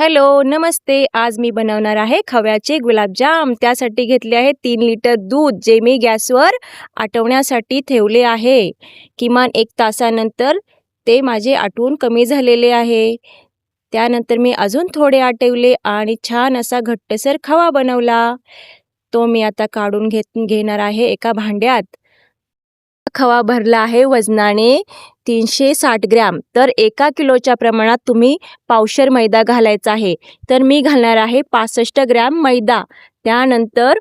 Hello, नमस्ते. आज मी बनवणार आहे खव्याचे गुलाबजाम. त्यासाठी घेतले आहे 3 लिटर दूध, जे मी गॅसवर आटवण्यासाठी ठेवले आहे. किमान 1 तासानंतर ते माझे आटवून कमी झालेले आहे. त्यानंतर मी अजून थोडे आटवले आणि छान असा घट्टसर खवा बनवला. तो मी आता काढून घेणार आहे एका भांड्यात. खवा भरला आहे वजनाने 360 ग्रॅम. तर 1 किलोच्या प्रमाणात तुम्ही पावशेर मैदा घालायचा आहे. तर मी घालणार आहे 65 ग्रॅम मैदा. त्यानंतर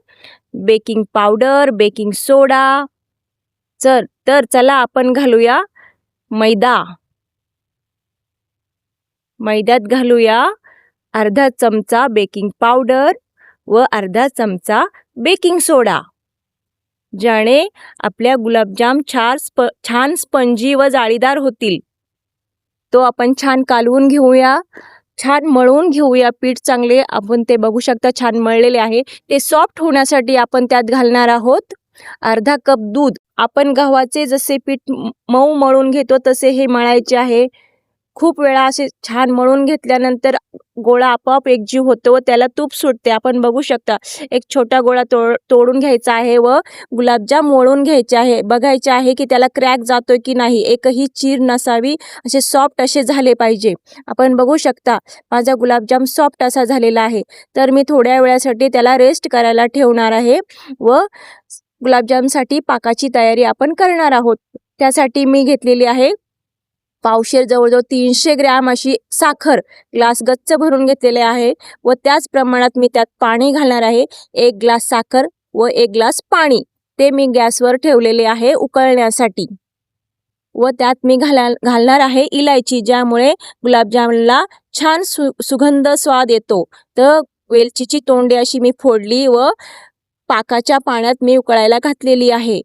बेकिंग पावडर, बेकिंग सोडा. तर चला आपण घालूया मैदा. मैद्यात घालूया अर्धा चमचा बेकिंग पावडर व अर्धा चमचा बेकिंग सोडा, ज्याने आपल्या गुलाबजाम छान स्पंजी व जाळीदार होतील. तो आपण छान कालवून घेऊया, छान मळून घेऊया पीठ चांगले. आपण ते बघू शकता छान मळलेले आहे. ते सॉफ्ट होण्यासाठी आपण त्यात घालणार आहोत अर्धा कप दूध. आपण गव्हाचे जसे पीठ मऊ मळून घेतो तसे हे मळायचे आहे. खूप वेळा असे छान मळून घेतल्यानंतर गोळा आपोआप एकजीव होतो व त्याला तूप सुटते. आपण बघू शकता एक छोटा गोळा तोडून घ्यायचा आहे व गुलाबजाम वळून घ्यायचे आहे. बघायचे आहे की त्याला क्रॅक जातोय की नाही, एकही चीर नसावी, असे सॉफ्ट असे झाले पाहिजे. आपण बघू शकता माझा गुलाबजाम सॉफ्ट असा झालेला आहे. तर मी थोड्या वेळासाठी त्याला रेस्ट करायला ठेवणार आहे व गुलाबजामसाठी पाकाची तयारी आपण करणार आहोत. त्यासाठी मी घेतलेली आहे पावशेर, जवळजवळ 300 ग्रॅम अशी साखर ग्लास गच्च भरून घेतलेले आहे व त्याच प्रमाणात मी त्यात पाणी घालणार आहे. 1 ग्लास साखर व 1 ग्लास पाणी. ते मी गॅसवर ठेवलेले आहे उकळण्यासाठी. व त्यात मी घालणार आहे इलायची, ज्यामुळे गुलाबजामला छान सुगंध स्वाद येतो. तर वेलचीची तोंडे अशी मी फोडली व पाकाच्या पाण्यात मी उकळायला घातलेली आहे.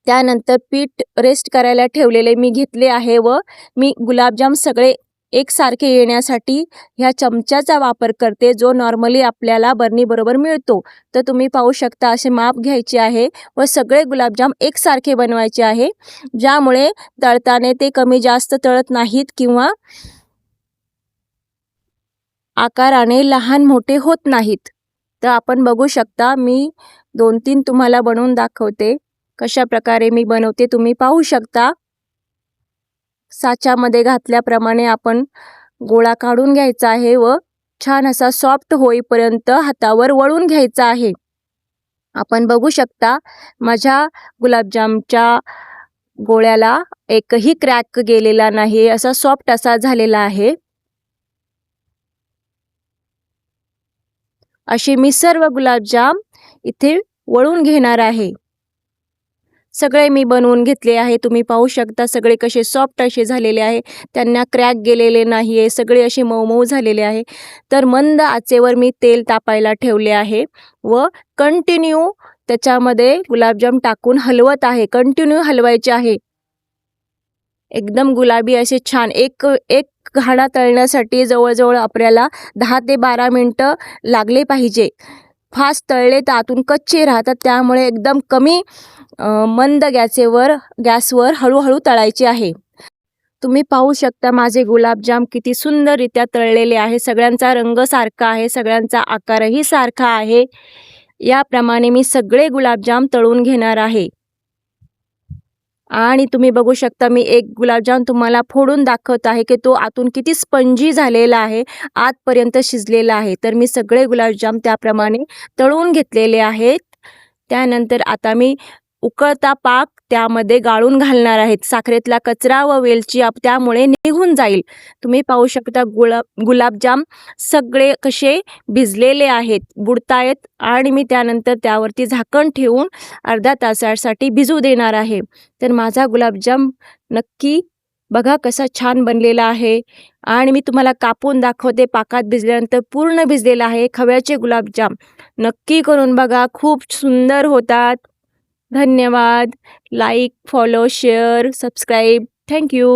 त्यानंतर पीठ रेस्ट करायला ठेवलेले मी घेतले आहे व मी गुलाबजाम सगळे एकसारखे येण्यासाठी ह्या चमच्याचा वापर करते, जो नॉर्मली आपल्याला बरणीबरोबर मिळतो. तर तुम्ही पाहू शकता असे माप घ्यायचे आहे व सगळे गुलाबजाम एकसारखे बनवायचे आहे, ज्यामुळे तळताना ते कमी जास्त तळत नाहीत किंवा आकाराने लहान मोठे होत नाहीत. तर आपण बघू शकता मी 2-3 तुम्हाला बनवून दाखवते. कशा प्रकारे मी बनवते तुम्ही पाहू शकता. साच्यामध्ये घातल्याप्रमाणे आपण गोळा काढून घ्यायचा आहे व छान असा सॉफ्ट होईपर्यंत हातावर वळून घ्यायचा आहे. आपण बघू शकता माझ्या गुलाबजामच्या गोळ्याला एकही क्रॅक गेलेला नाही, असा सॉफ्ट असा झालेला आहे. असे मी सर्व गुलाबजाम इथे वळून घेणार आहे. सगळे मी बनवून घेतले आहे. तुम्ही पाहू शकता सगळे कसे सॉफ्ट असे झालेले आहे, त्यांना क्रॅक गेलेले नाही आहे, सगळे असे मऊ झालेले आहे. तर मंद आचेवर मी तेल तापायला ठेवले आहे व कंटिन्यू त्याच्यामध्ये गुलाबजाम टाकून हलवत आहे. कंटिन्यू हलवायचे आहे. एकदम गुलाबी असे छान एक घाणा तळण्यासाठी जवळजवळ आपल्याला 10 ते 12 मिनटं लागले पाहिजे. फास्ट तळले तर आतून कच्चे राहतात, त्यामुळे एकदम कमी मंद गॅसवर हळूहळू तळायचे आहे. तुम्ही पाहू शकता माझे गुलाबजाम किती सुंदररित्या तळलेले आहे. सगळ्यांचा रंग सारखा आहे, सगळ्यांचा आकारही सारखा आहे. याप्रमाणे मी सगळे गुलाबजाम तळून घेणार आहे. आणि तुम्ही बघू शकता मी एक गुलाबजाम तुम्हाला फोडून दाखवत आहे की तो आतून किती स्पंजी झालेला आहे, आतपर्यंत शिजलेला आहे. तर मी सगळे गुलाबजाम त्याप्रमाणे तळून घेतलेले आहेत. त्यानंतर आता मी उकळता पाक त्यामध्ये गाळून घालणार आहेत. साखरेतला कचरा व वेलची त्यामुळे निघून जाईल. तुम्ही पाहू शकता गुलाबजाम सगळे कसे भिजलेले आहेत, बुडतायत. आणि मी त्यानंतर त्यावरती झाकण ठेवून अर्ध्या तासासाठी भिजू देणार आहे. तर माझा गुलाबजाम नक्की बघा कसा छान बनलेला आहे. आणि मी तुम्हाला कापून दाखवते. पाकात भिजल्यानंतर पूर्ण भिजलेला आहे. खव्याचे गुलाबजाम नक्की करून बघा, खूप सुंदर होतात. धन्यवाद. Like, follow, share, subscribe. Thank you.